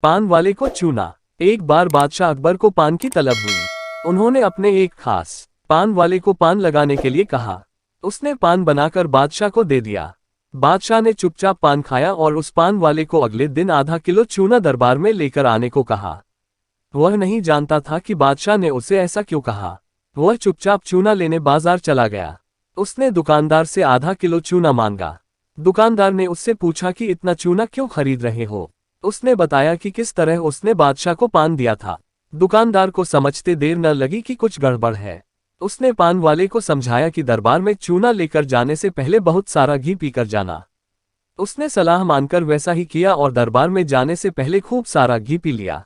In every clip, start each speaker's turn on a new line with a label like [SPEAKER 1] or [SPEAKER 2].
[SPEAKER 1] पान वाले को चूना। एक बार बादशाह अकबर को पान की तलब हुई। उन्होंने अपने एक खास पान वाले को पान लगाने के लिए कहा। उसने पान बनाकर बादशाह को दे दिया। बादशाह ने चुपचाप पान खाया और उस पान वाले को अगले दिन आधा किलो चूना दरबार में लेकर आने को कहा। वह नहीं जानता था कि बादशाह ने उसे ऐसा क्यों कहा। वह चुपचाप चूना लेने बाजार चला गया। उसने दुकानदार से आधा किलो चूना मांगा। दुकानदार ने उससे पूछा कि इतना चूना क्यों खरीद रहे हो। उसने बताया कि किस तरह उसने बादशाह को पान दिया था। दुकानदार को समझते देर न लगी कि कुछ गड़बड़ है। उसने पान वाले को समझाया कि दरबार में चूना लेकर जाने से पहले बहुत सारा घी पीकर जाना। उसने सलाह मानकर वैसा ही किया और दरबार में जाने से पहले खूब सारा घी पी लिया।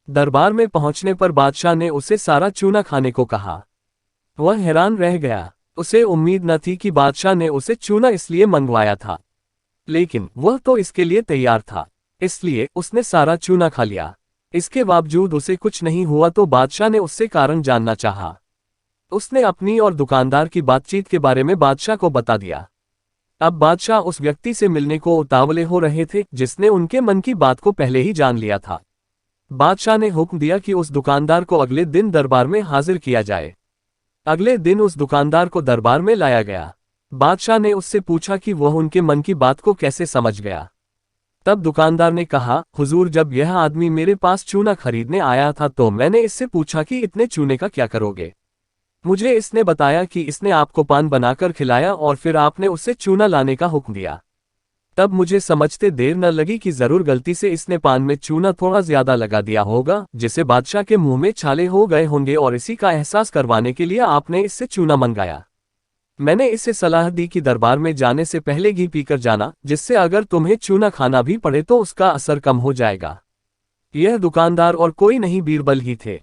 [SPEAKER 1] दरबार में पहुंचने पर बादशाह ने उसे सारा चूना खाने को कहा। वह हैरान रह गया। उसे उम्मीद न थी कि बादशाह ने उसे चूना इसलिए मंगवाया था, लेकिन वह तो इसके लिए तैयार था, इसलिए उसने सारा चूना खा लिया। इसके बावजूद उसे कुछ नहीं हुआ तो बादशाह ने उससे कारण जानना चाहा। उसने अपनी और दुकानदार की बातचीत के बारे में बादशाह को बता दिया। अब बादशाह उस व्यक्ति से मिलने को उतावले हो रहे थे जिसने उनके मन की बात को पहले ही जान लिया था। बादशाह ने हुक्म दिया कि उस दुकानदार को अगले दिन दरबार में हाजिर किया जाए। अगले दिन उस दुकानदार को दरबार में लाया गया। बादशाह ने उससे पूछा कि वह उनके मन की बात को कैसे समझ गया। तब दुकानदार ने कहा, हुजूर, जब यह आदमी मेरे पास चूना खरीदने आया था तो मैंने इससे पूछा कि इतने चूने का क्या करोगे। मुझे इसने बताया कि इसने आपको पान बनाकर खिलाया और फिर आपने उससे चूना लाने का हुक्म दिया। तब मुझे समझते देर न लगी कि जरूर गलती से इसने पान में चूना थोड़ा ज्यादा लगा दिया होगा, जिससे बादशाह के मुंह में छाले हो गए होंगे और इसी का एहसास करवाने के लिए आपने इससे चूना मंगाया। मैंने इसे सलाह दी कि दरबार में जाने से पहले घी पीकर जाना, जिससे अगर तुम्हें चूना खाना भी पड़े तो उसका असर कम हो जाएगा। यह दुकानदार और कोई नहीं बीरबल ही थे।